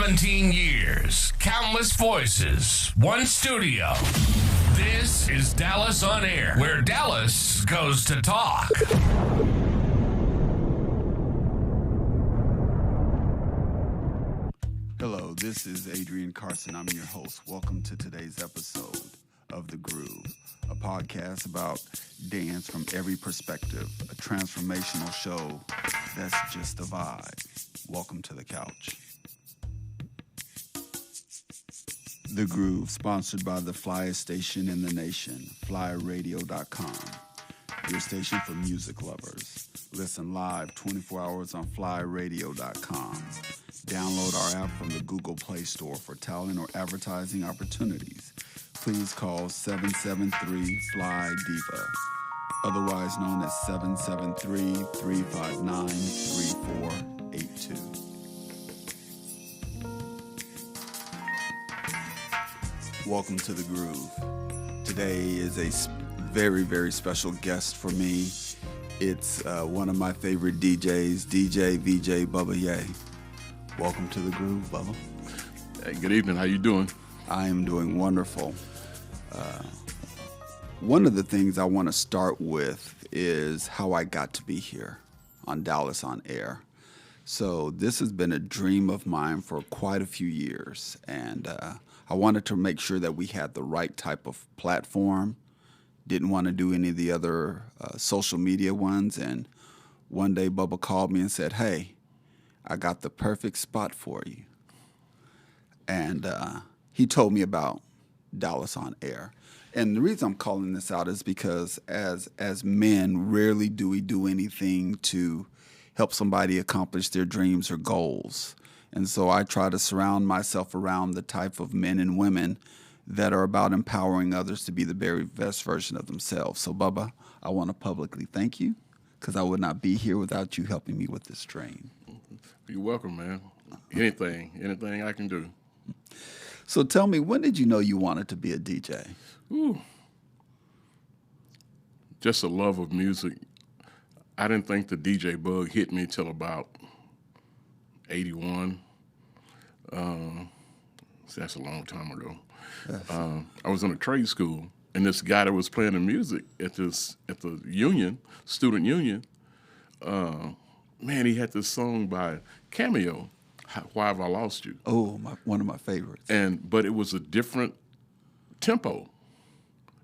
17 years, countless voices, one studio. This is Dallas on Air, where Dallas goes to talk. Hello, this is Adrien CARSON. I'm your host. Welcome to today's episode of The Groove, a podcast about dance from every perspective, a transformational show that's just a vibe. Welcome to the couch. The Groove, sponsored by the flyest station in the nation, flyradio.com, your station for music lovers. Listen live 24 hours on flyradio.com. Download our app from the Google Play Store for talent or advertising opportunities. Please call 773-FLY-DIVA, otherwise known as 773-359-3482. Welcome to The Groove. Today is a very, very special guest for me. It's one of my favorite DJs, Dj Bubba Yae. Welcome to The Groove, Bubba. Hey, good evening. How you doing? I am doing wonderful. One of the things I want to start with is how I got to be here on Dallas on Air. So this has been a dream of mine for quite a few years, and I wanted to make sure that we had the right type of platform. Didn't want to do any of the other social media ones, and one day Bubba called me and said, "Hey, I got the perfect spot for you." And he told me about Dallas on Air. And the reason I'm calling this out is because as men, rarely do we do anything to help somebody accomplish their dreams or goals. And so I try to surround myself around the type of men and women that are about empowering others to be the very best version of themselves. So, Bubba, I want to publicly thank you, because I would not be here without you helping me with this dream. You're welcome, man. Anything I can do. So tell me, when did you know you wanted to be a DJ? Ooh. Just a love of music. I didn't think the DJ bug hit me till about 81. That's a long time ago. I was in a trade school, and this guy that was playing the music at the student union, man, he had this song by Cameo, "Why Have I Lost You?" Oh, one of my favorites. But it was a different tempo.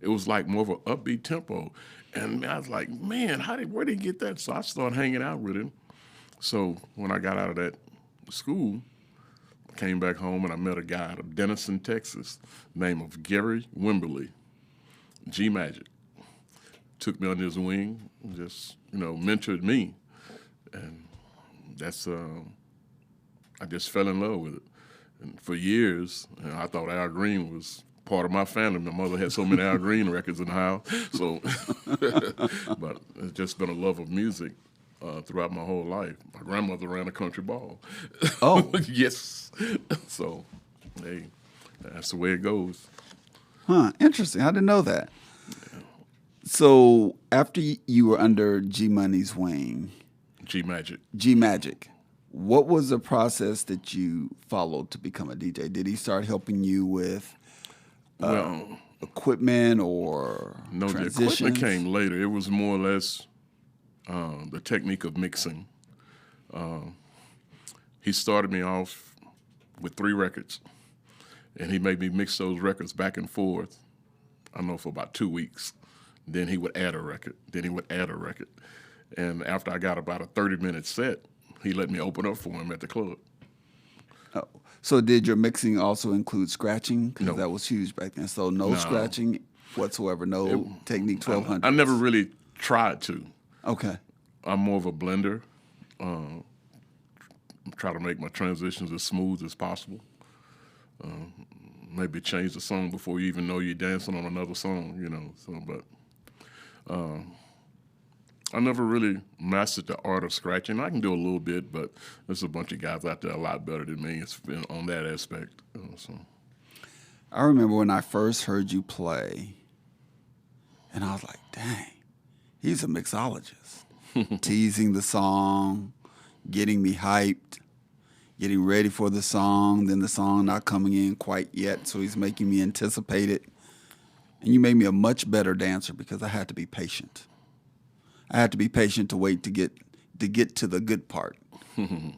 It was like more of an upbeat tempo. And I was like, man, where did he get that? So I started hanging out with him. So when I got out of that school, I came back home and I met a guy out of Denison, Texas, named of Gary Wimberly, G Magic. Took me under his wing, just, mentored me. And that's, I just fell in love with it. And for years, I thought Adrien was part of my family. My mother had so many Adrien records in the house. So, but it's just been a love of music throughout my whole life. My grandmother ran a country ball. Oh. Yes. So, hey, that's the way it goes. Huh, interesting. I didn't know that. Yeah. So after you were under G Money's wing, G Magic, what was the process that you followed to become a DJ? Did he start helping you with equipment or no, transitions? The equipment came later. It was more or less the technique of mixing. He started me off with 3 records, and he made me mix those records back and forth, I don't know, for about 2 weeks. Then he would add a record. And after I got about a 30-minute set, he let me open up for him at the club. Oh. So did your mixing also include scratching? Because No. that was huge back then. So no scratching whatsoever, Technique 1200. I never really tried to. Okay. I'm more of a blender. Try to make my transitions as smooth as possible. Maybe change the song before you even know you're dancing on another song, I never really mastered the art of scratching. I can do a little bit, but there's a bunch of guys out there a lot better than me on that aspect. I remember when I first heard you play, and I was like, dang, he's a mixologist. Teasing the song, getting me hyped. getting ready for the song, then the song not coming in quite yet, so he's making me anticipate it. And you made me a much better dancer because I had to be patient. I had to be patient to wait to get to the good part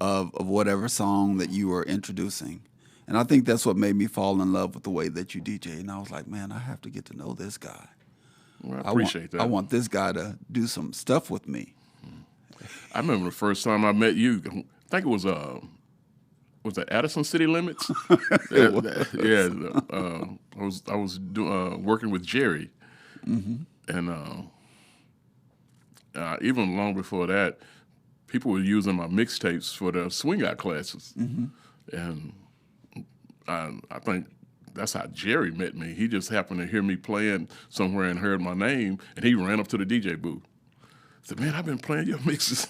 of whatever song that you were introducing. And I think that's what made me fall in love with the way that you DJ. And I was like, man, I have to get to know this guy. Well, I appreciate that. I want this guy to do some stuff with me. I remember the first time I met you. I think it was the Addison City Limits? Yeah. I was working with Jerry, and even long before that, people were using my mixtapes for their swing out classes, and I think that's how Jerry met me. He just happened to hear me playing somewhere and heard my name, and he ran up to the DJ booth. Said, "Man, I've been playing your mixes,"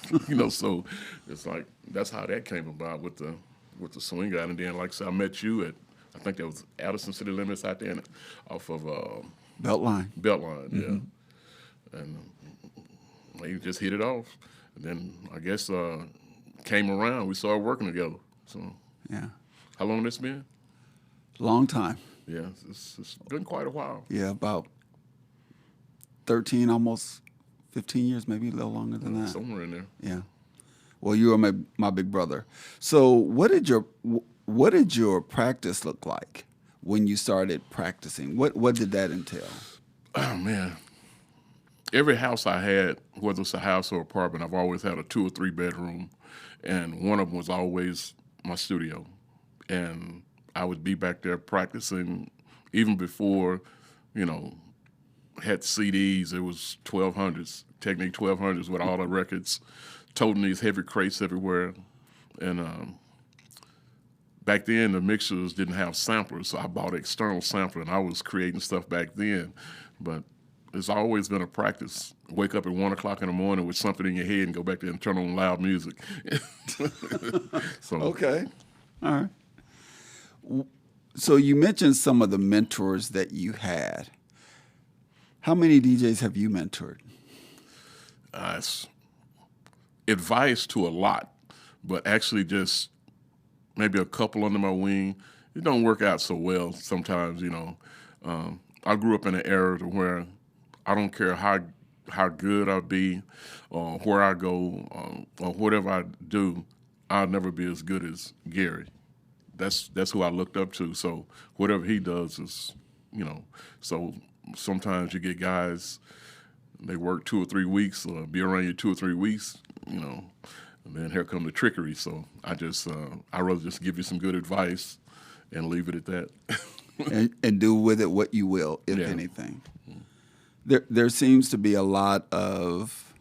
So it's like that's how that came about with the swing out. And then, like I said, I met you at I think that was Addison City Limits out there off of Beltline. Beltline, yeah. And we just hit it off. And then I guess came around. We started working together. So yeah, how long this been? Long time. Yeah, it's been quite a while. Yeah, about 13, almost 15 years, maybe a little longer than that. Somewhere in there. Yeah. Well, you were my big brother. So what did your practice look like when you started practicing? What did that entail? Oh, man. Every house I had, whether it's a house or apartment, I've always had a 2 or 3 bedroom, and one of them was always my studio. And I would be back there practicing even before, had CDs. It was 1200s, Technique 1200s with all the records, toting these heavy crates everywhere. And back then, the mixers didn't have samplers, so I bought an external sampler, and I was creating stuff back then. But it's always been a practice. Wake up at 1 o'clock in the morning with something in your head and go back there and turn on loud music. Okay. All right. So you mentioned some of the mentors that you had. How many DJs have you mentored? It's advice to a lot, but actually just maybe a couple under my wing. It don't work out so well sometimes, I grew up in an era where I don't care how good I be or where I go or whatever I do, I'll never be as good as Gary. That's who I looked up to. So whatever he does is, so sometimes you get guys, they work 2 or 3 weeks or be around you 2 or 3 weeks, and then here come the trickery. So I'd rather just give you some good advice and leave it at that. and do with it what you will, if anything. There seems to be a lot of,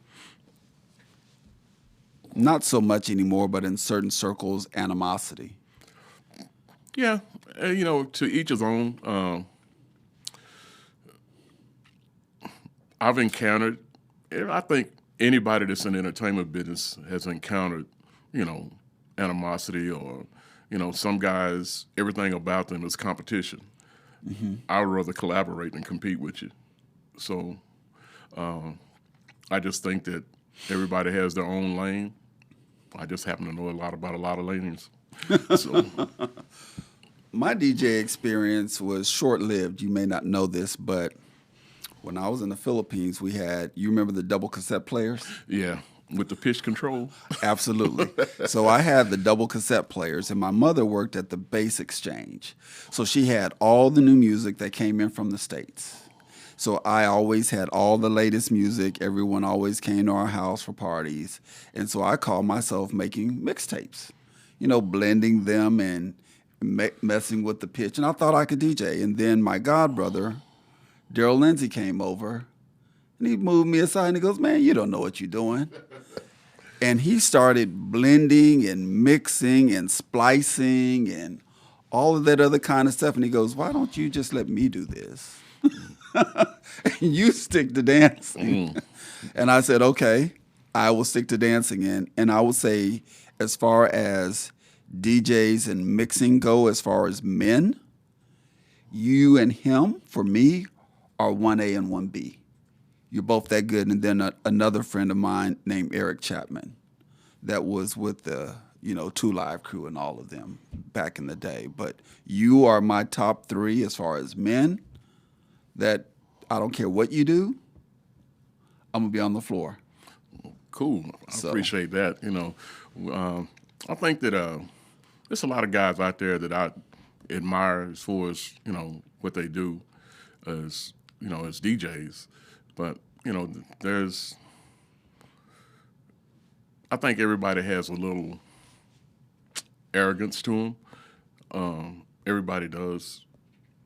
not so much anymore, but in certain circles, animosity. Yeah, to each his own. I've encountered, I think anybody that's in the entertainment business has encountered, animosity or, some guys, everything about them is competition. I would rather collaborate than compete with you. So I just think that everybody has their own lane. I just happen to know a lot about a lot of lanes. So. My DJ experience was short-lived. You may not know this, but when I was in the Philippines, we had, you remember the double cassette players? Yeah, with the pitch control. Absolutely. So I had the double cassette players, and my mother worked at the Bass Exchange. So she had all the new music that came in from the States. So I always had all the latest music. Everyone always came to our house for parties. And so I called myself making mixtapes, blending them and messing with the pitch. And I thought I could DJ. And then my godbrother, Daryl Lindsay, came over, and he moved me aside, and he goes, "Man, you don't know what you're doing." And he started blending and mixing and splicing and all of that other kind of stuff. And he goes, "Why don't you just let me do this? And you stick to dancing." And I said, "Okay, I will stick to dancing." And I would say, as far as DJs and mixing go, as far as men, you and him, for me, are 1A and 1B. You're both that good. And then another friend of mine named Eric Chapman that was with the Two Live Crew and all of them back in the day. But you are my top 3 as far as men that I don't care what you do, I'm going to be on the floor. Cool. I appreciate that. I think that there's a lot of guys out there that I admire as far as, what they do as DJs. But, I think everybody has a little arrogance to them. Everybody does,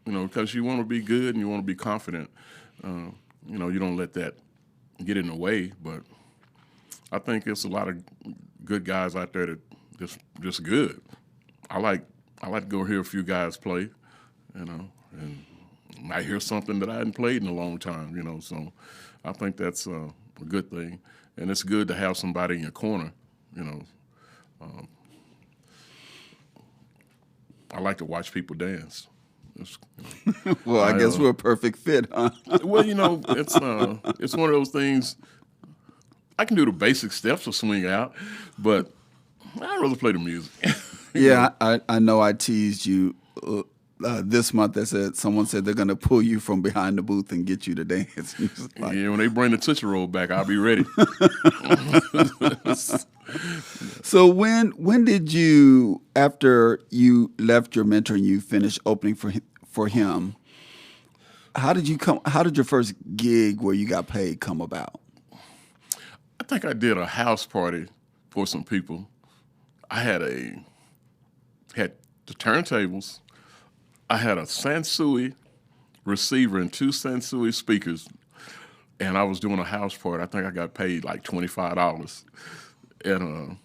because you want to be good and you want to be confident. You don't let that get in the way. But I think there's a lot of good guys out there that just good. I like to go hear a few guys play, and I hear something that I hadn't played in a long time, So I think that's a good thing, and it's good to have somebody in your corner, I like to watch people dance. Well, I guess we're a perfect fit, huh? Well, it's one of those things. I can do the basic steps of swing out, but I'd rather play the music. Yeah, I know I teased you this month. Someone said they're going to pull you from behind the booth and get you to dance. Yeah, when they bring the Tootsie Roll back, I'll be ready. So when did you, after you left your mentor and you finished opening for him, how did your first gig where you got paid come about? I think I did a house party for some people. I had the turntables. I had a Sansui receiver and 2 Sansui speakers, and I was doing a house party. I think I got paid like $25, and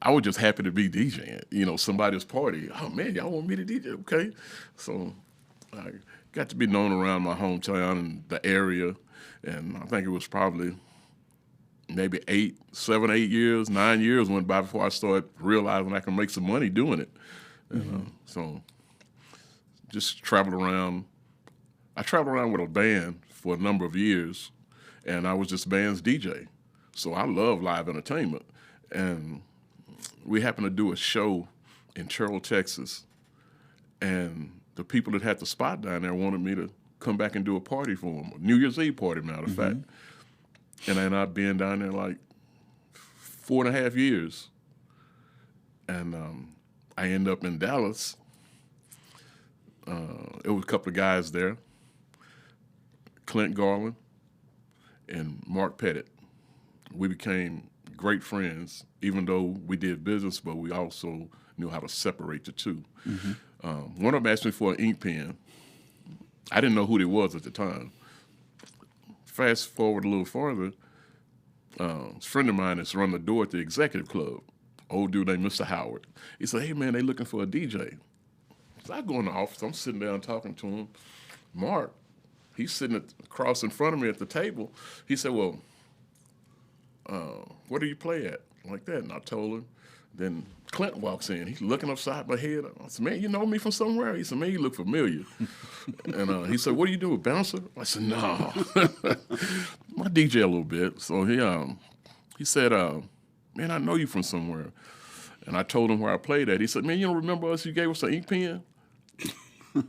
I was just happy to be DJing. Somebody's party. Oh man, y'all want me to DJ? Okay, so I got to be known around my hometown and the area, and I think it was probably maybe 7, 8 years, 9 years went by before I started realizing I can make some money doing it. So just traveled around. I traveled around with a band for a number of years, and I was just band's DJ. So I love live entertainment. And we happened to do a show in Terrell, Texas, and the people that had the spot down there wanted me to come back and do a party for them, a New Year's Eve party, matter of fact. And then I'd been down there like 4.5 years. And I ended up in Dallas. It was a couple of guys there, Clint Garland and Mark Pettit. We became great friends, even though we did business, but we also knew how to separate the two. One of them asked me for an ink pen. I didn't know who they was at the time. Fast forward a little farther, a friend of mine that's run the door at the executive club, old dude named Mr. Howard. He said, hey, man, they looking for a DJ. So I go in the office. I'm sitting down talking to him. Mark, he's sitting across in front of me at the table. He said, well, where do you play at? Like that. And I told him. Then Clint walks in. He's looking upside my head. I said, man, you know me from somewhere? He said, man, you look familiar. And he said, what do you do, a bouncer? I said, no. I DJ a little bit. So he said, man, I know you from somewhere. And I told him where I played at. He said, man, you don't remember us? You gave us an ink pen?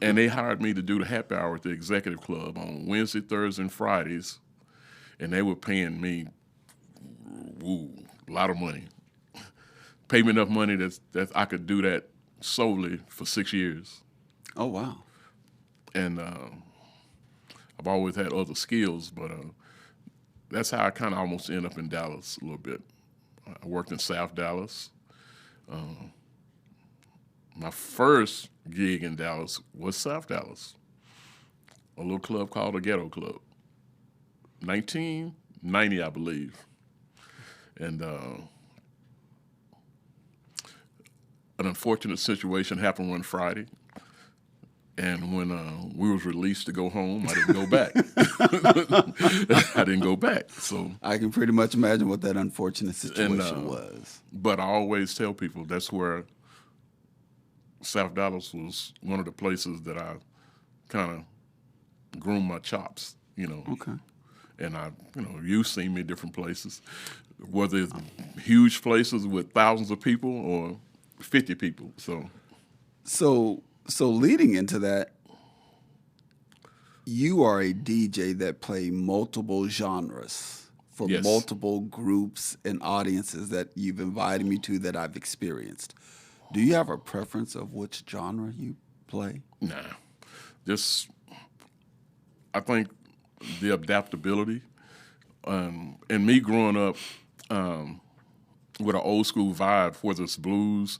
And they hired me to do the happy hour at the executive club on Wednesday, Thursday, and Fridays. And they were paying me a lot of money. Paid me enough money that I could do that solely for 6 years. Oh, wow. And I've always had other skills, but that's how I kind of almost ended up in Dallas a little bit. I worked in South Dallas. My first gig in Dallas was South Dallas, a little club called the Ghetto Club. 1990, I believe. And an unfortunate situation happened one Friday. And when we was released to go home, I didn't go back. I didn't go back. So I can pretty much imagine what that unfortunate situation was. But I always tell people that's where South Dallas was one of the places that I kind of groomed my chops, Okay. And you've seen me in different places, whether it's huge places with thousands of people or 50 people. So leading into that, you are a DJ that play multiple genres for Yes. multiple groups and audiences that you've invited me to that I've experienced. Do you have a preference of which genre you play? Nah, I think the adaptability, and me growing up with an old school vibe, whether it's blues,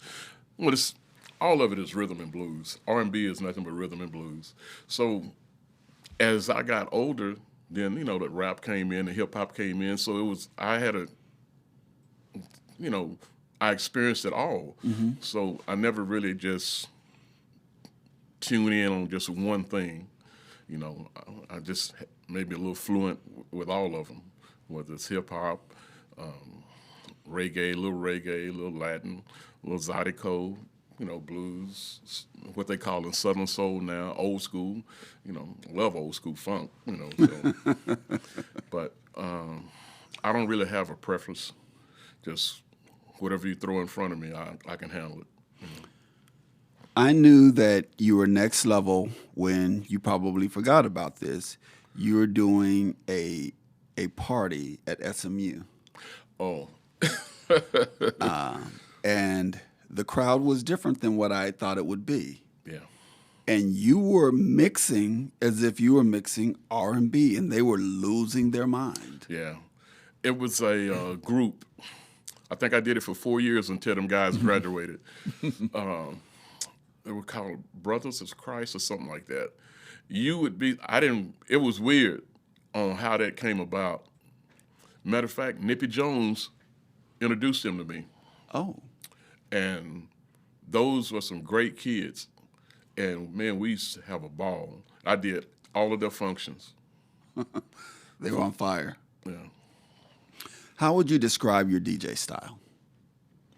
all of it is rhythm and blues. R&B is nothing but rhythm and blues. So as I got older, then the rap came in, the hip hop came in. So I experienced it all. Mm-hmm. So I never really just tune in on just one thing. I just maybe a little fluent with all of them, whether it's hip hop, reggae, a little Latin, a little Zydeco, blues, what they call in Southern Soul now, old school. Love old school funk. So. But I don't really have a preference. Just whatever you throw in front of me, I can handle it. I knew that you were next level when you probably forgot about this. You were doing a party at SMU. Oh. And the crowd was different than what I thought it would be. Yeah. And you were mixing as if you were mixing R&B, and they were losing their mind. Yeah. It was a group. I think I did it for 4 years until them guys graduated. They were called Brothers of Christ or something like that. It was weird on how that came about. Matter of fact, Nippy Jones introduced them to me. Oh. And those were some great kids. And, man, we used to have a ball. I did all of their functions. They were on fire. Yeah. How would you describe your DJ style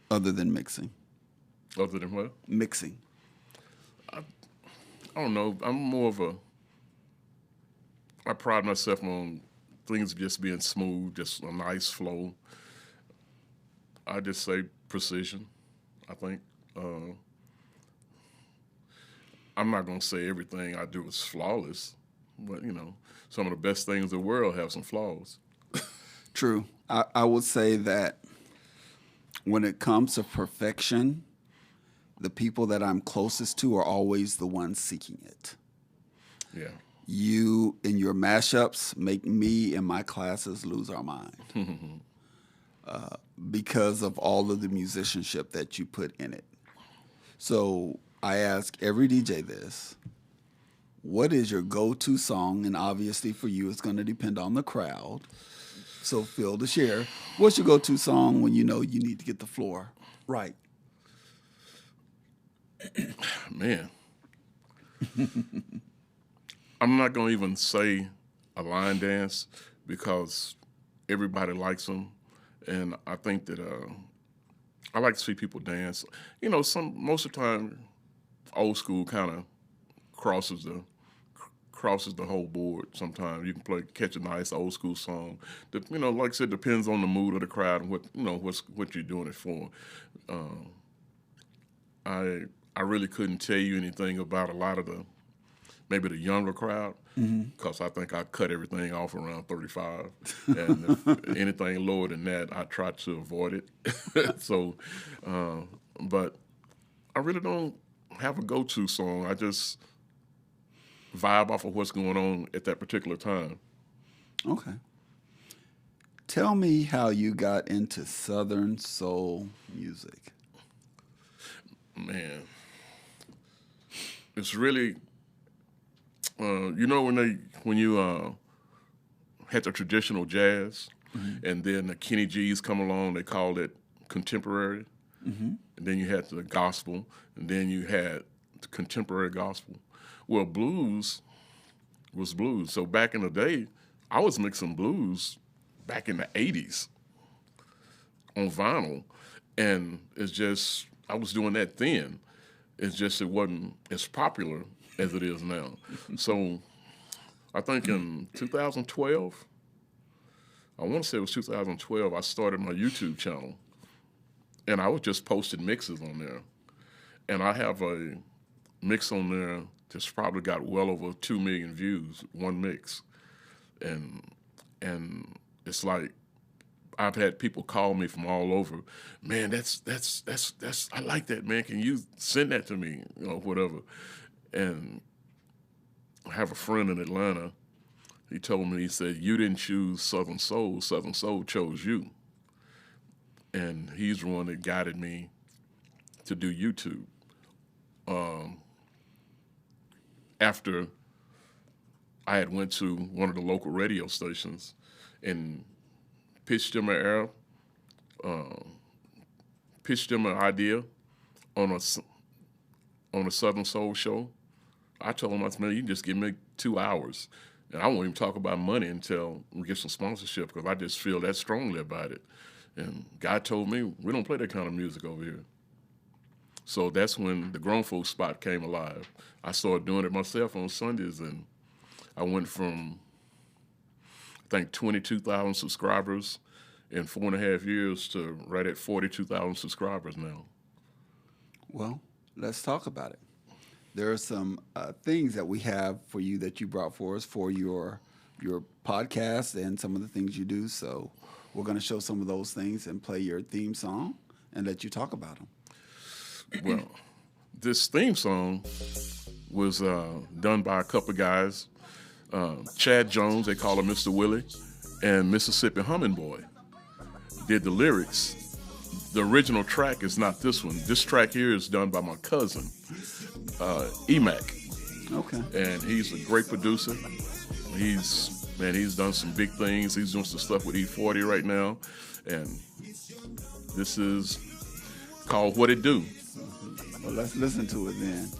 other than mixing? Other than what? Mixing. I don't know. I'm more of I pride myself on things just being smooth, just a nice flow. I just say precision, I think. I'm not going to say everything I do is flawless, but, some of the best things in the world have some flaws. True. I would say that when it comes to perfection, the people that I'm closest to are always the ones seeking it. Yeah. You, in your mashups, make me and my classes lose our mind because of all of the musicianship that you put in it. So I ask every DJ this: what is your go-to song? And obviously for you, it's going to depend on the crowd. So feel to share. What's your go-to song when you know you need to get the floor right? Man. I'm not going to even say a line dance because everybody likes them. And I think that I like to see people dance. Most of the time, old school kind of crosses the whole board. Sometimes you can catch a nice old school song. That, like I said, depends on the mood of the crowd and what you're doing it for. I really couldn't tell you anything about a lot of maybe the younger crowd, because I think I cut everything off around 35. And if anything lower than that, I try to avoid it. So, but I really don't have a go-to song. I just vibe off of what's going on at that particular time. Okay. Tell me how you got into Southern soul music. Man, it's really, when you had the traditional jazz, and then the Kenny G's come along, they called it contemporary, and then you had the gospel, and then you had the contemporary gospel. Well, blues was blues. So back in the day, I was mixing blues back in the 80s on vinyl, and it's just, I was doing that then. It's just it wasn't as popular as it is now. So I think in 2012, I want to say it was 2012, I started my YouTube channel. And I was just posting mixes on there. And I have a mix on there that's probably got well over 2 million views, one mix. And it's like, I've had people call me from all over. Man, that's I like that, man. Can you send that to me? You know, whatever. And I have a friend in Atlanta. He told me, he said, you didn't choose Southern Soul chose you. And he's the one that guided me to do YouTube. After I had went to one of the local radio stations and pitched them an idea on a Southern Soul show. I told him, I said, man, you can just give me 2 hours. And I won't even talk about money until we get some sponsorship, because I just feel that strongly about it. And God told me, we don't play that kind of music over here. So that's when the grown folks spot came alive. I started doing it myself on Sundays, and I went from, I think, 22,000 subscribers in 4.5 years to right at 42,000 subscribers now. Well, let's talk about it. There are some things that we have for you that you brought for us for your podcast and some of the things you do. So we're going to show some of those things and play your theme song and let you talk about them. Well, this theme song was done by a couple of guys, Chad Jones, they call him Mr. Willie, and Mississippi Humming Boy did the lyrics. The original track is not this one. This track here is done by my cousin, Emac. Okay. And he's a great producer. He's done some big things. He's doing some stuff with E40 right now. And this is called What It Do. Well, let's listen to it then.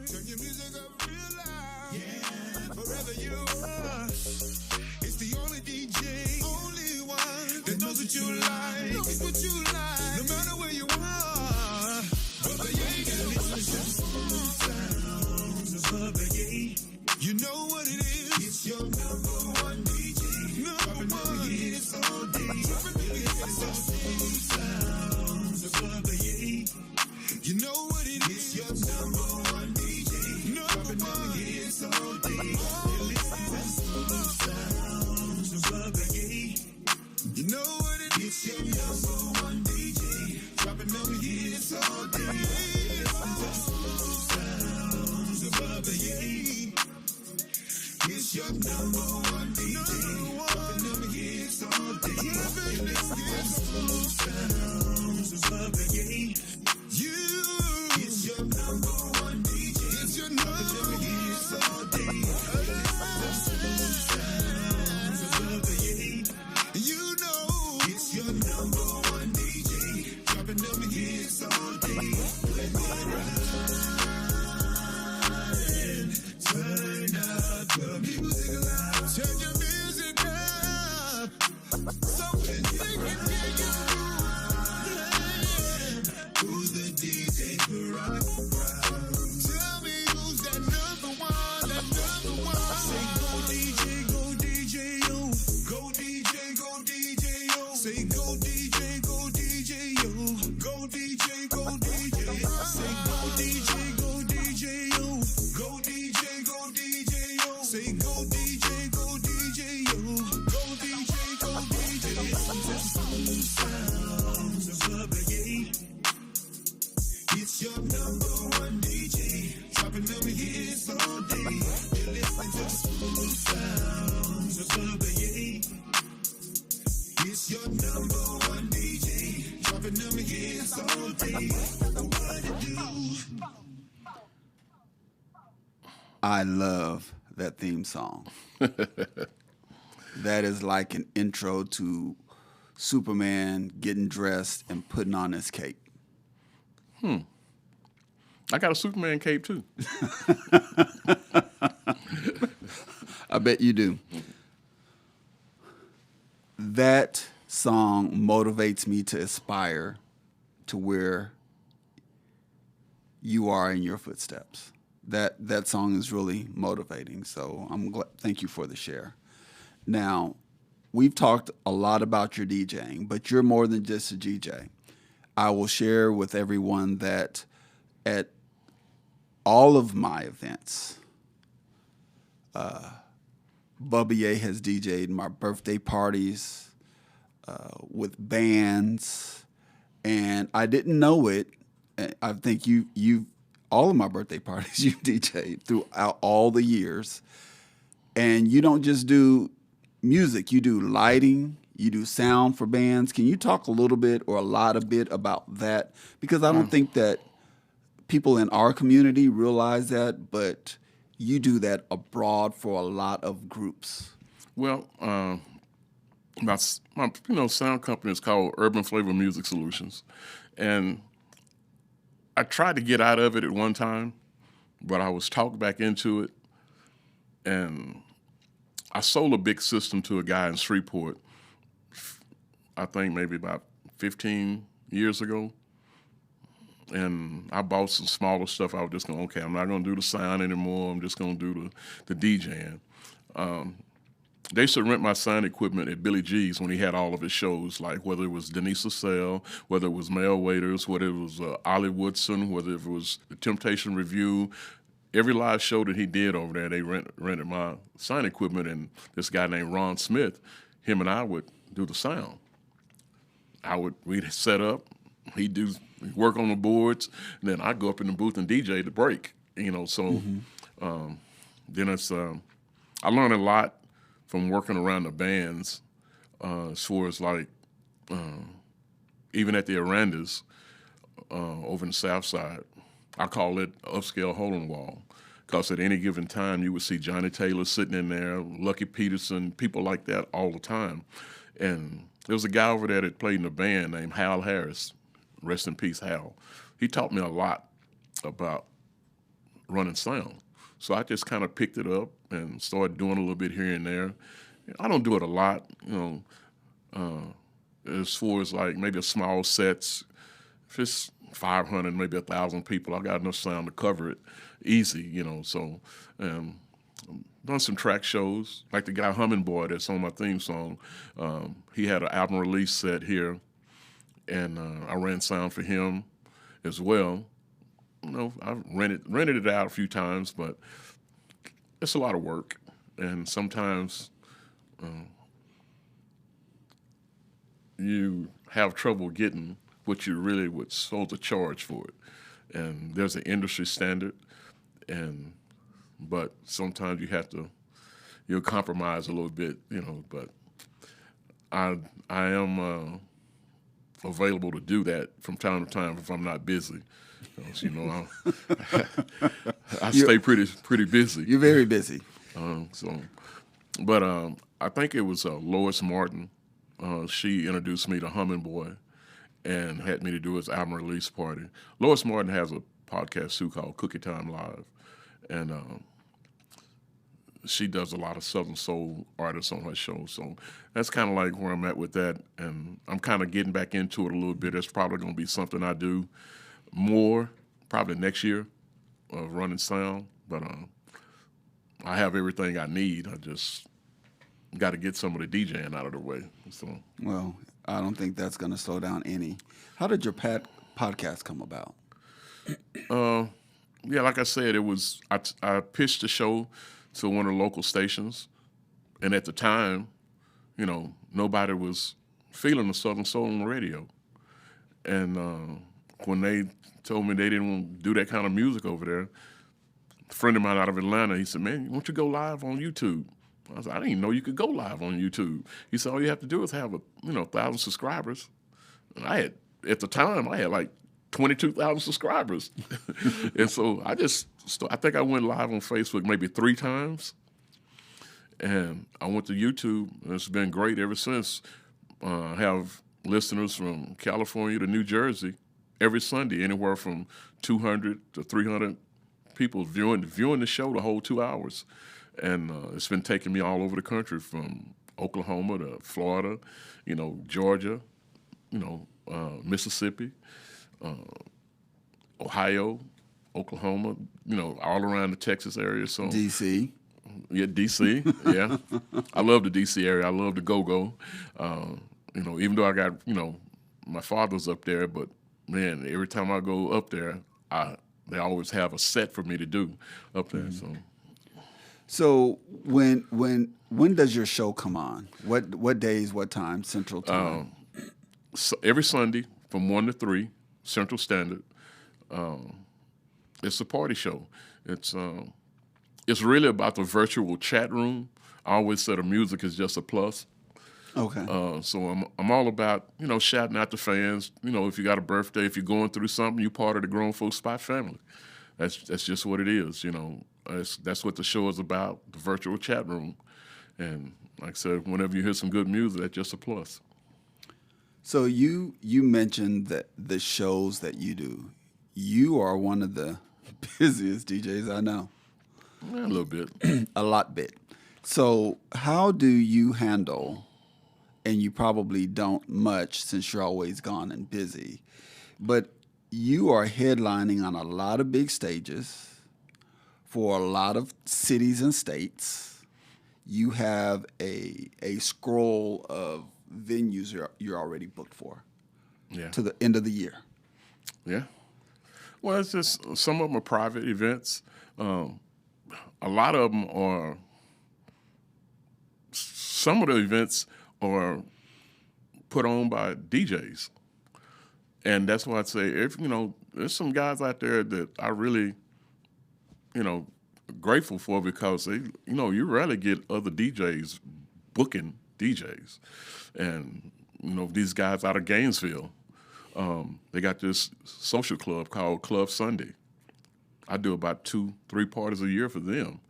Turn your music up real loud. Yeah, forever you are. It's the only DJ, only one that knows what you like. Knows what you like. No matter where you are. Bubba Yae got listen to smooth sounds of Bubba Yae. You know what it is. It's your number one DJ. Number one hits all day. It's all smooth sounds of Bubba Yae. You know what it is. It's your number one DJ. Number one hits all day. Smooth sounds of Bubba Yae. You know what it is. It's your number one DJ. Dropping them hits all day. Smooth sounds of Bubba Yae. It's your number one DJ. Dropping them hits all day. Smooth sounds of Bubba Yae. It's your number one DJ. It's your number one hits all day. Smooth sounds of Bubba Yae. You know it's your number one DJ. Dropping them hits all day. When we're riding, turn up the music loud. Turn your music up. Something we can hear you. Who's the DJ for rock? Tell me who's that number one, that number one. Say go DJ, go DJ, yo. Go DJ, go DJ, yo. Say go DJ, go DJ, yo. Go It's your number one DJ, dropping them hits all day. You're listening to the smooth sounds of Bubba Yae. It's your number one DJ, dropping them hits all day. What to do? I love that theme song. That is like an intro to Superman getting dressed and putting on his cape. I got a Superman cape too. I bet you do. That song motivates me to aspire to where you are in your footsteps. That song is really motivating. So I'm glad. Thank you for the share. Now, we've talked a lot about your DJing, but you're more than just a DJ. I will share with everyone that at all of my events, Bubba Yae has DJ'd my birthday parties with bands, and I didn't know it. I think you all of my birthday parties you DJ'd throughout all the years, and you don't just do music, you do lighting, you do sound for bands. Can you talk a little bit or a lot of bit about that? Because I don't think that people in our community realize that, but you do that abroad for a lot of groups. Well, my sound company is called Urban Flavor Music Solutions, and I tried to get out of it at one time, but I was talked back into it, and I sold a big system to a guy in Shreveport, I think maybe about 15 years ago. And I bought some smaller stuff. I was just going, okay, I'm not going to do the sound anymore. I'm just going to do the DJing. They used to rent my sound equipment at Billy G's when he had all of his shows, like whether it was Denise LaSalle, whether it was Mel Waiters, whether it was Ollie Woodson, whether it was the Temptation Review. Every live show that he did over there, they rented my sound equipment, and this guy named Ron Smith, him and I would do the sound. We'd set up, he'd work on the boards, and then I'd go up in the booth and DJ the break, so then I learned a lot from working around the bands as far as like, even at the Arandas over in the South Side. I call it upscale hole in the wall, because at any given time you would see Johnny Taylor sitting in there, Lucky Peterson, people like that all the time. And there was a guy over there that played in a band named Hal Harris, rest in peace, Hal. He taught me a lot about running sound. So I just kind of picked it up and started doing a little bit here and there. I don't do it a lot, as far as like maybe a small sets. If it's 500, maybe 1,000 people, I got enough sound to cover it easy, so done some track shows, like the guy Humming Boy that's on my theme song. He had an album release set here, and I ran sound for him as well. I've rented it out a few times, but it's a lot of work, and sometimes you have trouble getting what you really would supposed to charge for it. And there's an industry standard, but sometimes you'll compromise a little bit, but I am available to do that from time to time if I'm not busy. I stay pretty busy. You're very busy. But I think it was Lois Martin. She introduced me to Humming Boy and had me to do his album release party. Lois Martin has a podcast too called Cookie Time Live, and she does a lot of Southern Soul artists on her show. So that's kind of like where I'm at with that, and I'm kind of getting back into it a little bit. It's probably going to be something I do more probably next year of running sound, but I have everything I need. I just got to get some of the DJing out of the way. So, well, I don't think that's going to slow down any. How did your podcast come about? Yeah, like I said, it was I pitched the show to one of the local stations, and at the time, nobody was feeling the Southern Soul on the radio, and when they told me they didn't want to do that kind of music over there, a friend of mine out of Atlanta, he said, man, why don't you go live on YouTube? I said, I didn't even know you could go live on YouTube. He said, all you have to do is have 1,000 subscribers. And at the time, I had like 22,000 subscribers. And so I think I went live on Facebook maybe 3 times. And I went to YouTube, and it's been great ever since. I have listeners from California to New Jersey every Sunday, anywhere from 200 to 300 people viewing the show the whole 2 hours. And it's been taking me all over the country, from Oklahoma to Florida, Georgia, Mississippi, Ohio, Oklahoma, all around the Texas area. So DC. Yeah, DC. Yeah, I love the DC area. I love the go-go. Even though I got my father's up there, but man, every time I go up there, they always have a set for me to do up there. Mm-hmm. So when does your show come on? What days? What time? Central time. So every Sunday from 1 to 3 Central Standard. It's a party show. It's really about the virtual chat room. I always say the music is just a plus. Okay. So I'm all about shouting out to fans. If you got a birthday, if you're going through something, you're part of the Grown Folks Spot family. That's just what it is. That's what the show is about, the virtual chat room. And like I said, whenever you hear some good music, that's just a plus. So you mentioned that the shows that you do, you are one of the busiest DJs I know. Yeah, a little bit. A lot bit. So how do you handle, and you probably don't much since you're always gone and busy, but you are headlining on a lot of big stages for a lot of cities and states. You have a scroll of venues you're already booked for to the end of the year. Yeah. Well, it's just some of them are private events. A lot of them are, some of the events are put on by DJs. And that's why I say, there's some guys out there that I really, grateful for, because they, you rarely get other DJs booking DJs. And, these guys out of Gainesville, they got this social club called Club Sunday. I do about 2-3 parties a year for them.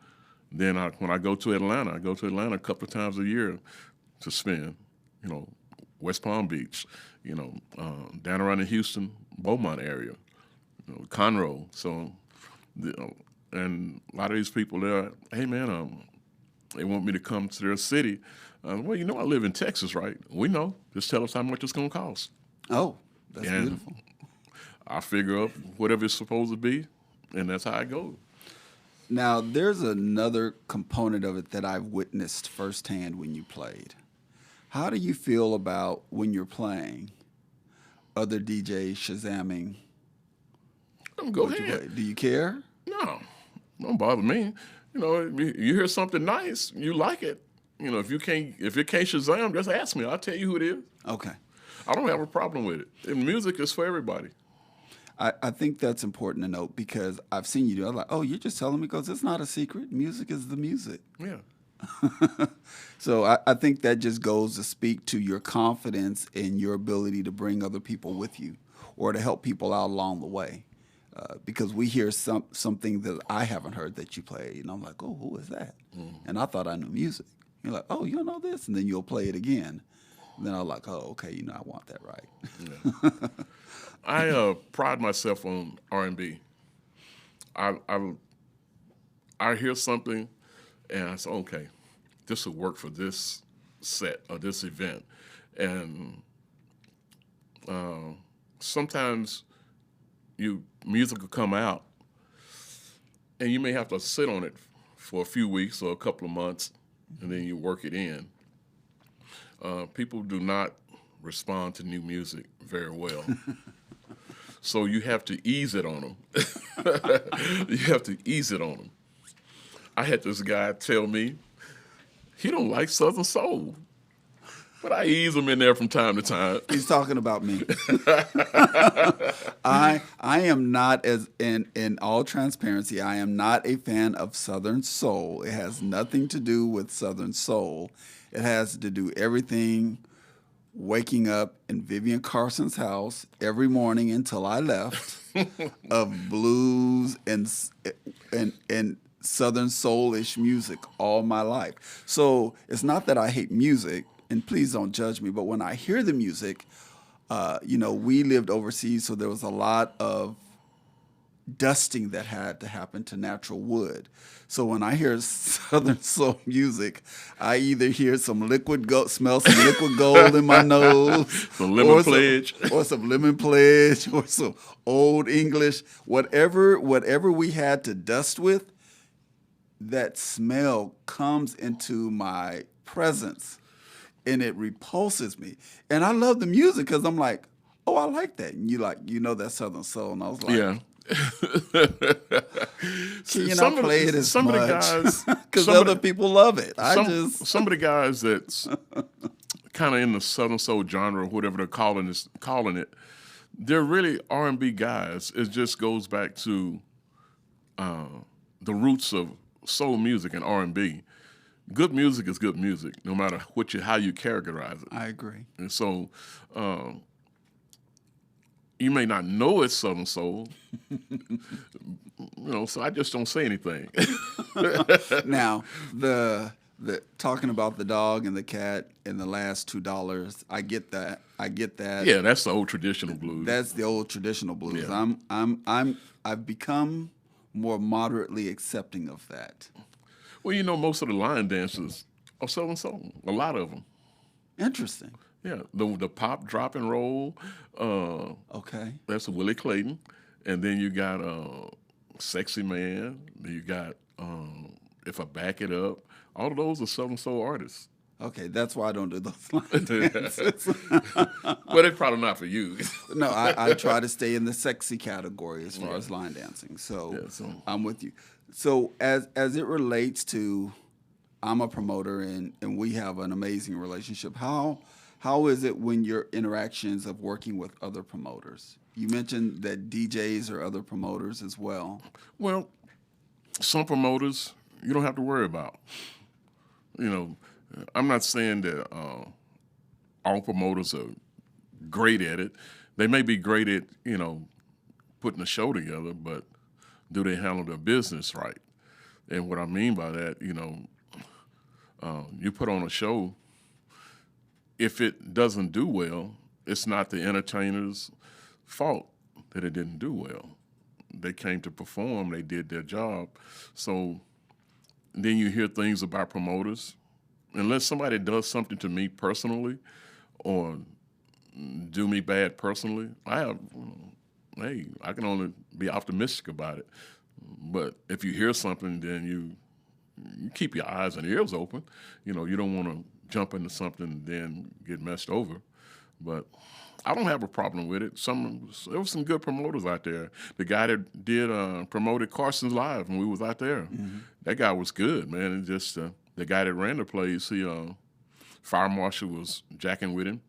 Then when I go to Atlanta a couple of times a year to spend, West Palm Beach, down around the Houston, Beaumont area, Conroe. So, and a lot of these people there, hey man, they want me to come to their city. Well, I live in Texas, right? We know. Just tell us how much it's going to cost. Oh, that's beautiful. I figure up whatever it's supposed to be, and that's how I go. Now, there's another component of it that I've witnessed firsthand when you played. How do you feel about when you're playing, other DJs shazamming? Go ahead. Do you care? No, don't bother me. You hear something nice, you like it. If it can't Shazam, just ask me. I'll tell you who it is. Okay. I don't have a problem with it. And music is for everybody. I think that's important to note, because I've seen you do it. I'm like, oh, you're just telling me, because it's not a secret. Music is the music. Yeah. So I think that just goes to speak to your confidence in your ability to bring other people with you, or to help people out along the way. Because we hear something that I haven't heard that you play, and I'm like, oh, who is that? And I thought I knew music. You're like, oh, you don't know this? And then you'll play it again. And then I'm like, oh, okay, I want that right. Yeah. I pride myself on R&B. I hear something, and I say, okay, this will work for this set or this event. And sometimes music will come out, and you may have to sit on it for a few weeks or a couple of months, and then you work it in. People do not respond to new music very well. So you have to ease it on them. You have to ease it on them. I had this guy tell me he don't like Southern Soul, but I ease him in there from time to time. He's talking about me. I am not, as in all transparency, I am not a fan of Southern soul. It has nothing to do with Southern soul. It has to do everything waking up in Vivian Carson's house every morning until I left of blues and Southern soul-ish music all my life. So it's not that I hate music, and please don't judge me, but when I hear the music, we lived overseas, so there was a lot of dusting that had to happen to natural wood. So when I hear Southern soul music, I either hear some smell some liquid gold in my nose, some lemon pledge, or some lemon pledge, or some old English, whatever we had to dust with. That smell comes into my presence, and it repulses me. And I love the music because I'm like, oh, I like that. And that's Southern soul, and I was like, yeah. Can you not play it as much? Because other people love it. Some of the guys that's kind of in the Southern soul genre, whatever they're calling it, they're really R&B guys. It just goes back to the roots of soul music and R&B. Good music is good music, no matter how you characterize it. I agree. And so you may not know it's Southern soul, so I just don't say anything. Now, the talking about the dog and the cat and the last $2, I get that. Yeah, that's the old traditional blues. That's the old traditional blues. Yeah. I've become more moderately accepting of that. Well, most of the line dancers are Southern soul. A lot of them. Interesting. Yeah, the pop, drop, and roll. Okay. That's Willie Clayton. And then you got Sexy Man. Then you got If I Back It Up. All of those are Southern soul artists. Okay, that's why I don't do those line dances. Well, it's probably not for you. No, I try to stay in the sexy category as far as line dancing. So I'm with you. So as it relates to, I'm a promoter and we have an amazing relationship. How is it when your interactions of working with other promoters? You mentioned that DJs are other promoters as well. Well, some promoters you don't have to worry about. I'm not saying that all promoters are great at it. They may be great at, putting a show together, but do they handle their business right? And what I mean by that, you put on a show, if it doesn't do well, it's not the entertainer's fault that it didn't do well. They came to perform, they did their job. So then you hear things about promoters. Unless somebody does something to me personally or do me bad personally, I can only be optimistic about it. But if you hear something, then you keep your eyes and ears open. You don't want to jump into something and then get messed over. But I don't have a problem with it. There was some good promoters out there. The guy that promoted CARSON Live when we was out there, that guy was good, man. And just the guy that ran the place, fire marshal was jacking with him,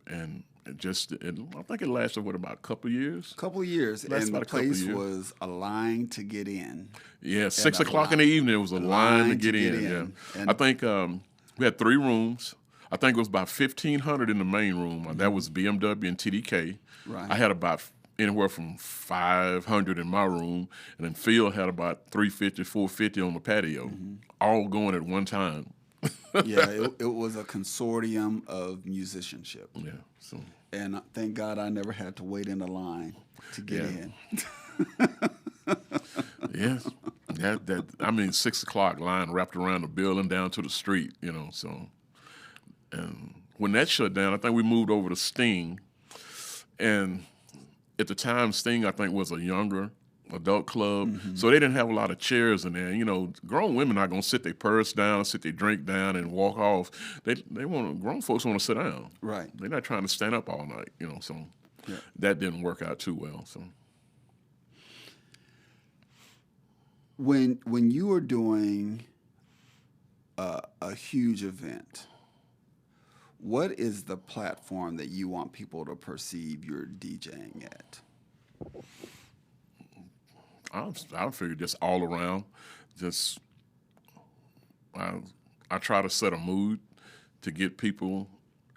and I think it lasted about a couple of years. Couple of years, and the place was a line to get in. Yeah, 6 o'clock in the evening, it was a line to get in. Yeah, I think we had 3 rooms. I think it was about 1,500 in the main room. That was BMW and TDK. Right. I had about anywhere from 500 in my room, and then Phil had about 350, 450 on the patio, all going at one time. Yeah, it was a consortium of musicianship. Yeah. So. And thank God I never had to wait in a line to get in. Yes. 6 o'clock line wrapped around the building down to the street, so. And when that shut down, I think we moved over to Sting. And at the time, Sting, I think, was a younger adult club. So they didn't have a lot of chairs in there. Grown women are going to sit their purse down, sit their drink down, and walk off. Grown folks want to sit down. Right. They're not trying to stand up all night, so that didn't work out too well. So when you were doing a huge event, what is the platform that you want people to perceive you're DJing at? I figure just all around, just I try to set a mood to get people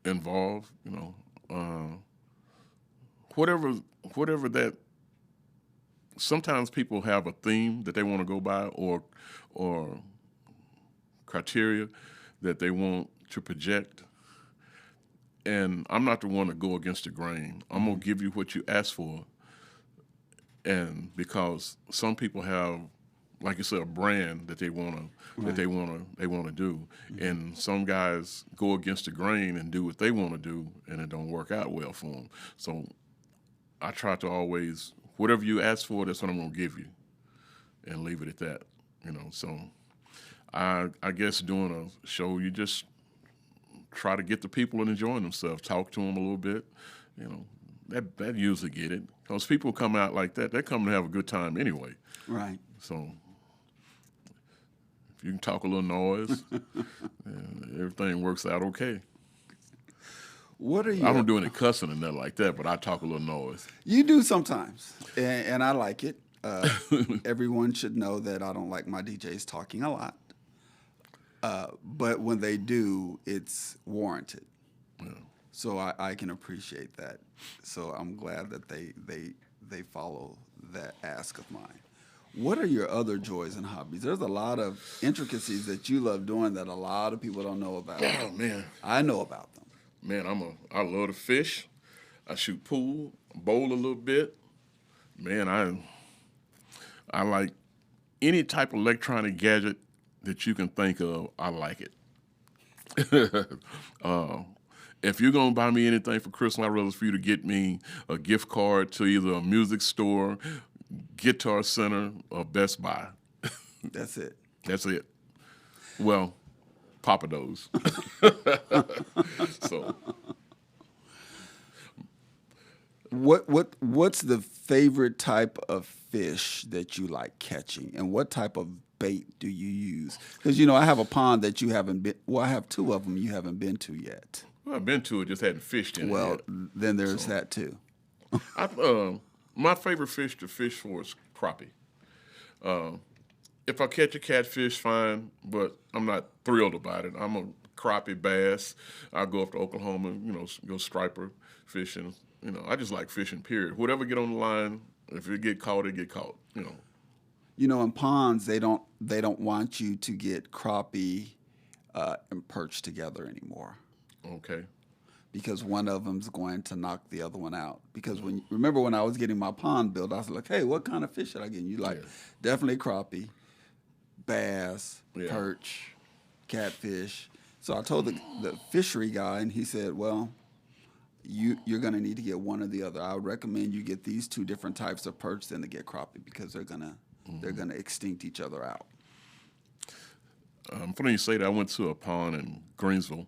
involved. Whatever that. Sometimes people have a theme that they want to go by, or criteria that they want to project. And I'm not the one to go against the grain. I'm gonna give you what you ask for. And because some people have, like you said, a brand that they wanna do, and some guys go against the grain and do what they want to do, and it don't work out well for them. So I try to always, whatever you ask for, that's what I'm gonna give you, and leave it at that. So I guess doing a show, you just try to get the people and enjoying themselves, talk to them a little bit. That usually get it. Because people come out like that, they're coming to have a good time anyway. Right. So if you can talk a little noise, everything works out okay. What are you? I don't do any cussing and nothing like that, but I talk a little noise. You do sometimes, and I like it. Everyone should know that I don't like my DJs talking a lot. But when they do, it's warranted. Yeah. So I can appreciate that. So I'm glad that they follow that ask of mine. What are your other joys and hobbies? There's a lot of intricacies that you love doing that a lot of people don't know about. Oh, man. I know about them. Man, I love to fish. I shoot pool, bowl a little bit. Man, I like any type of electronic gadget that you can think of. I like it. If you're gonna buy me anything for Christmas, I'd rather for you to get me a gift card to either a music store, Guitar Center, or Best Buy. That's it. That's it. Well, Papa Do's. So, what's the favorite type of fish that you like catching, and what type of bait do you use? Because I have a pond that you haven't been. Well, I have two of them you haven't been to yet. Well, I've been to it, just hadn't fished in it yet. Then there's that too. My favorite fish to fish for is crappie. If I catch a catfish, fine, but I'm not thrilled about it. I'm a crappie bass. I go up to Oklahoma, go striper fishing. I just like fishing, period. Whatever get on the line, if it get caught, it get caught. In ponds, they don't want you to get crappie and perch together anymore. Okay. Because one of them's going to knock the other one out. Because remember when I was getting my pond built, I was like, hey, what kind of fish should I get? And you definitely crappie, bass, perch, catfish. So I told the fishery guy, and he said, well, you're going to need to get one or the other. I would recommend you get these two different types of perch than to get crappie, because they're gonna extinct each other out. Funny you say that. I went to a pond in Greensville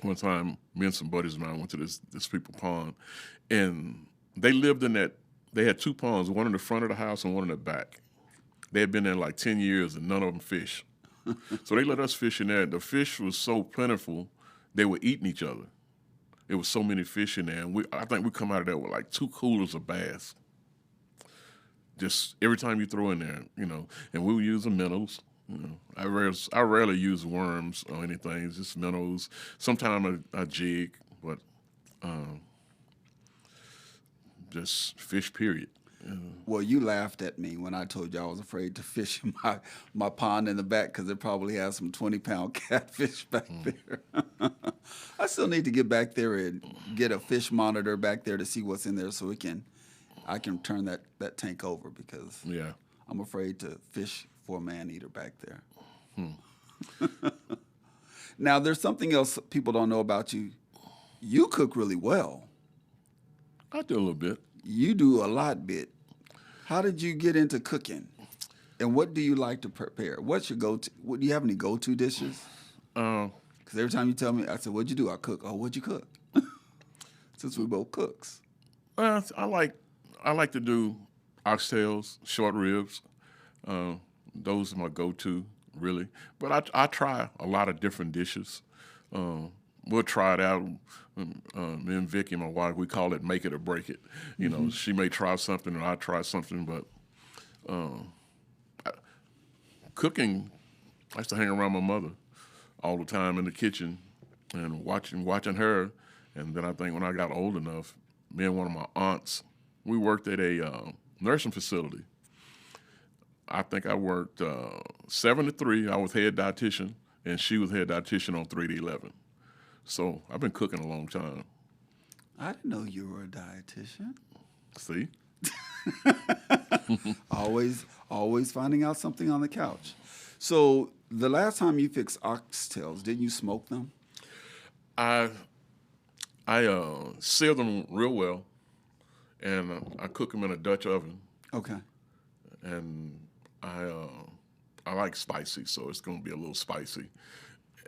one time. Me and some buddies of mine went to this people pond, and they lived in that. They had two ponds, one in the front of the house and one in the back. They had been there like 10 years, and none of them fish. So they let us fish in there. The fish was so plentiful, they were eating each other. There was so many fish in there, and I think we come out of there with like 2 coolers of bass. Just every time you throw in there, and we were using minnows. I rarely use worms or anything. It's just minnows. Sometimes I jig, but just fish, period. Well, you laughed at me when I told you I was afraid to fish in my pond in the back because it probably has some 20-pound catfish back there. I still need to get back there and get a fish monitor back there to see what's in there so I can turn that tank over, because I'm afraid to fish for a man-eater back there. Now, there's something else people don't know about you. You cook really well. I do a little bit. You do a bit. How did you get into cooking? And what do you like to prepare? What's your go-to? Do you have any go-to dishes? Because every time you tell me, I said, what'd you do? I cook. Oh, what'd you cook? Since we both cooks. I like to do oxtails, short ribs. Those are my go-to, really. But I try a lot of different dishes. We'll try it out. Me and Vicky, my wife, we call it make it or break it. She may try something and I try something, but Cooking, I used to hang around my mother all the time in the kitchen and watching her. And then I think when I got old enough, me and one of my aunts, we worked at a nursing facility. I think I worked 7 to 3. I was head dietitian, and she was head dietitian on 3 to 11. So I've been cooking a long time. I didn't know you were a dietitian. See? Always finding out something on the couch. So the last time you fixed oxtails, didn't you smoke them? I sear them real well, and I cook them in a Dutch oven. Okay. And I like spicy, so it's going to be a little spicy.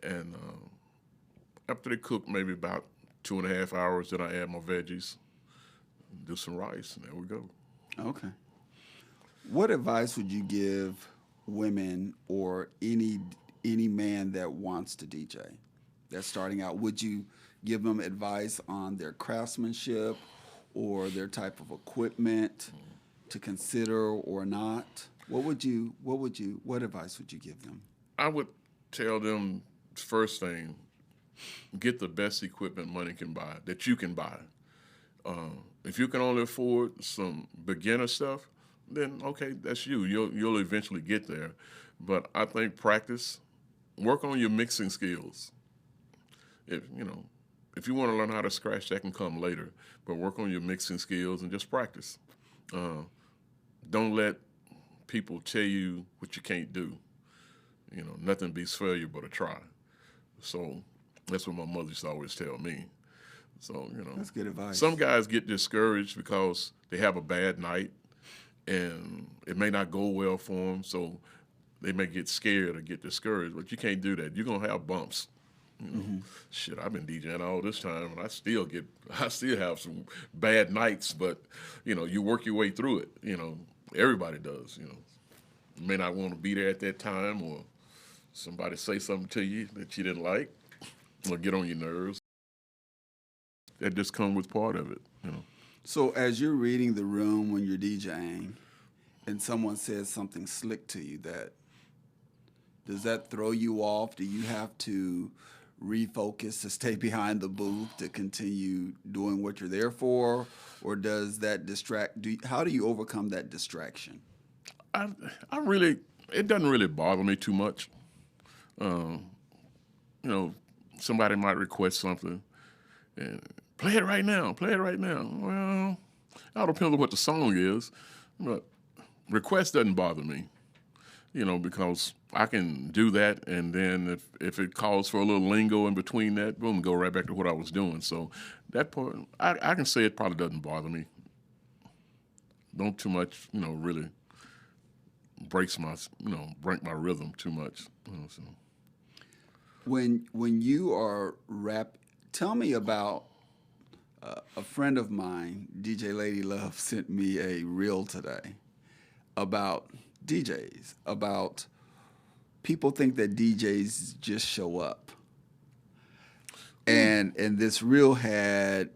And after they cook maybe about 2.5 hours, then I add my veggies, do some rice, and there we go. Okay. What advice would you give women or any man that wants to DJ, that's starting out? Would you give them advice on their craftsmanship or their type of equipment to consider or not? What advice would you give them? I would tell them, first thing, get the best equipment money can buy, that you can buy. If you can only afford some beginner stuff, then okay, that's you. You'll eventually get there. But I think practice, work on your mixing skills. If you want to learn how to scratch, that can come later. But work on your mixing skills and just practice. Don't let people tell you what you can't do. Nothing beats failure but a try. So that's what my mother used to always tell me. So, that's good advice. Some guys get discouraged because they have a bad night and it may not go well for them, so they may get scared or get discouraged. But you can't do that. You're going to have bumps. Shit, I've been DJing all this time, and I still have some bad nights, but, you work your way through it. Everybody does, You may not want to be there at that time, or somebody say something to you that you didn't like or get on your nerves. That just comes with part of it, So as you're reading the room when you're DJing and someone says something slick to you, does that throw you off? Do you have to refocus to stay behind the booth to continue doing what you're there for? Or does that distract? How do you overcome that distraction? It doesn't really bother me too much. Somebody might request something and play it right now. Well, it all depends on what the song is, but request doesn't bother me, because I can do that, and then if it calls for a little lingo in between that, boom, go right back to what I was doing. So that part, I can say it probably doesn't bother me. Don't too much, really break my rhythm too much. So. When you are tell me about a friend of mine, DJ Lady Love, sent me a reel today about DJs, about people think that DJs just show up. And this reel had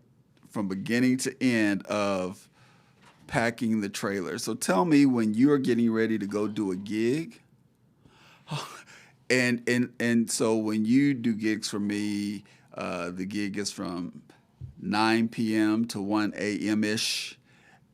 from beginning to end of packing the trailer. So tell me, when you're getting ready to go do a gig, and so when you do gigs for me, the gig is from 9 p.m. to 1 a.m.-ish,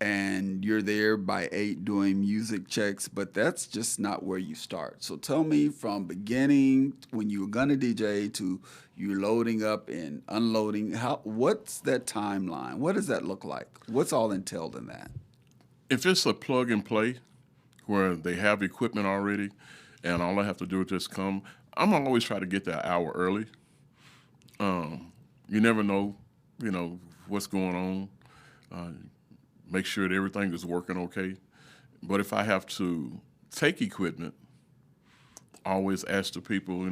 and you're there by 8 doing music checks, but that's just not where you start. So tell me, from beginning, when you were gonna DJ, to you loading up and unloading, what's that timeline? What does that look like? What's all entailed in that? If it's a plug and play where they have equipment already and all I have to do is just come, I'm gonna always try to get there an hour early. You never know, what's going on. Make sure that everything is working okay. But if I have to take equipment, I always ask the people,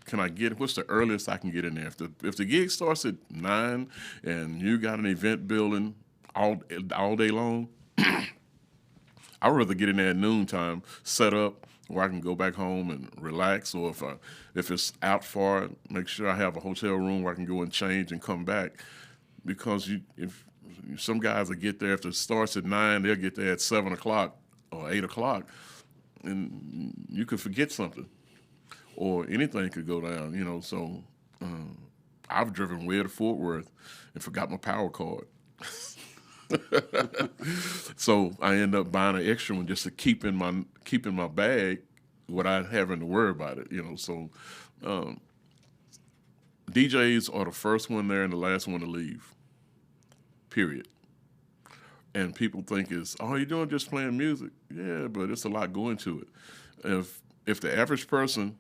can I get, what's the earliest I can get in there? If the gig starts at 9 and you got an event building all day long, I'd rather get in there at noontime, set up where I can go back home and relax. Or if it's out far, make sure I have a hotel room where I can go and change and come back. Because if some guys will get there, if it starts at 9, they'll get there at 7 o'clock or 8 o'clock, and you could forget something, or anything could go down, you know. So I've driven way to Fort Worth and forgot my power card. So I end up buying an extra one just to keep in my bag without having to worry about it, you know. So DJs are the first one there and the last one to leave, period. And people think oh, you're doing just playing music. Yeah, but it's a lot going to it. If the average person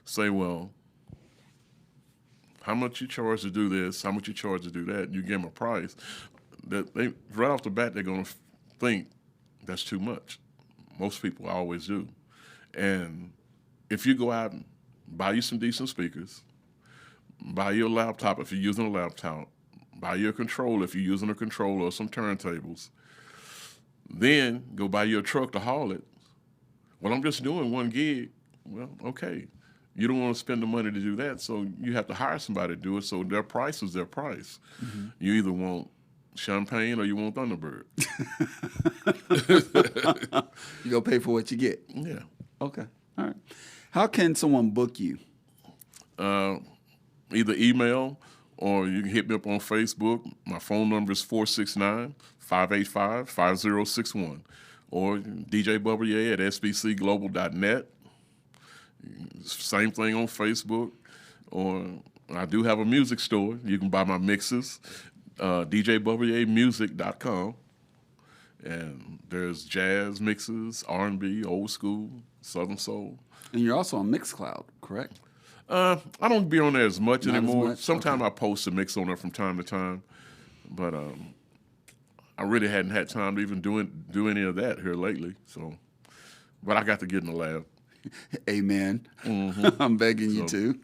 say, well, how much you charge to do this, how much you charge to do that, and you give them a price, that they right off the bat they're going to think that's too much. Most people always do. And if you go out and buy you some decent speakers, buy your laptop if you're using a laptop, buy your controller if you're using a controller or some turntables, then go buy your truck to haul it. Well, I'm just doing one gig. Well, okay. You don't want to spend the money to do that, so you have to hire somebody to do it, so their price is their price. Mm-hmm. You either want champagne or you want Thunderbird. You go pay for what you get. Yeah. Okay. All right. How can someone book you? Either email or you can hit me up on Facebook. My phone number is 469-585-5061. Or DJ Bubba Yae at sbcglobal.net. Same thing on Facebook. Or I do have a music store. You can buy my mixes. DjBubbaYaeMusic.com. And there's jazz mixes, R&B, old school, Southern soul. And you're also on Mixcloud, correct? I don't be on there as much anymore. Sometimes okay. I post a mix on there from time to time, but I really hadn't had time to even do any of that here lately. So, but I got to get in the lab. Amen. Mm-hmm. I'm begging you to.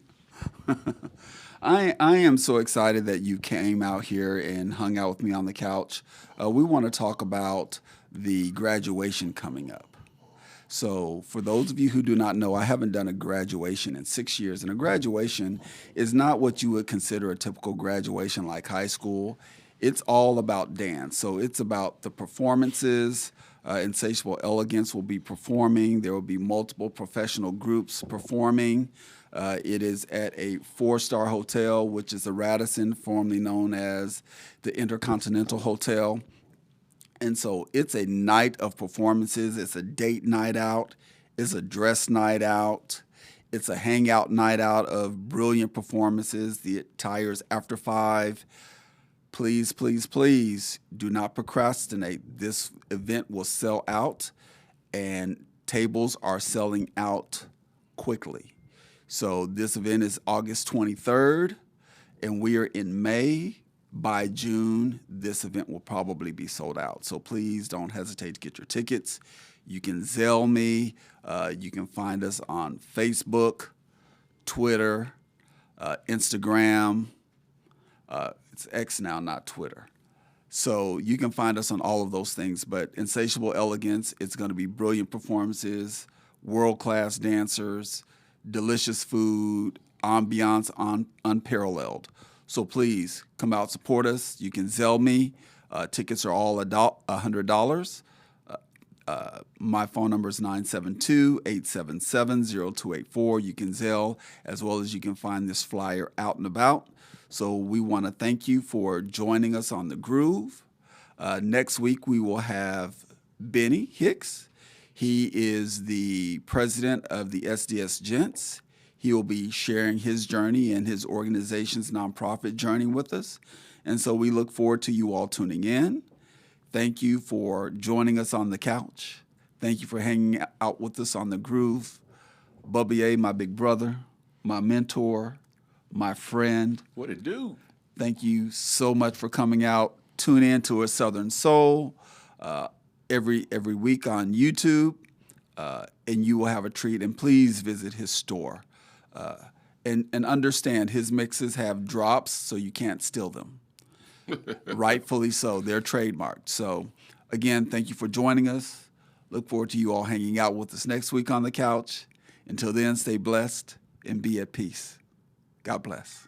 I am so excited that you came out here and hung out with me on the couch. We want to talk about the graduation coming up. So for those of you who do not know, I haven't done a graduation in 6 years. And a graduation is not what you would consider a typical graduation like high school. It's all about dance. So it's about the performances. Insatiable Elegance will be performing. There will be multiple professional groups performing. It is at a 4-star hotel, which is the Radisson, formerly known as the Intercontinental Hotel. And so it's a night of performances. It's a date night out. It's a dress night out. It's a hangout night out of brilliant performances. The attires after 5. Please, please, please do not procrastinate. This event will sell out, and tables are selling out quickly. So this event is August 23rd, and we are in May. By June, this event will probably be sold out. So please don't hesitate to get your tickets. You can Zelle me. You can find us on Facebook, Twitter, Instagram. It's X now, not Twitter. So you can find us on all of those things. But Insatiable Elegance, it's going to be brilliant performances, world-class dancers, delicious food, ambiance unparalleled. So please come out, support us. You can Zelle me. Tickets are all $100. My phone number is 972-877-0284. You can Zelle, as well as you can find this flyer out and about. So we want to thank you for joining us on The Groove. Next week, we will have Benny Hicks. He is the president of the SDS Gents. He will be sharing his journey and his organization's nonprofit journey with us. And so we look forward to you all tuning in. Thank you for joining us on the couch. Thank you for hanging out with us on The Groove. Bubba Yae, my big brother, my mentor, my friend. What it do? Thank you so much for coming out. Tune in to A Southern Soul every week on YouTube, and you will have a treat. And please visit his store. And understand his mixes have drops, so you can't steal them. Rightfully so. They're trademarked. So, again, thank you for joining us. Look forward to you all hanging out with us next week on the couch. Until then, stay blessed and be at peace. God bless.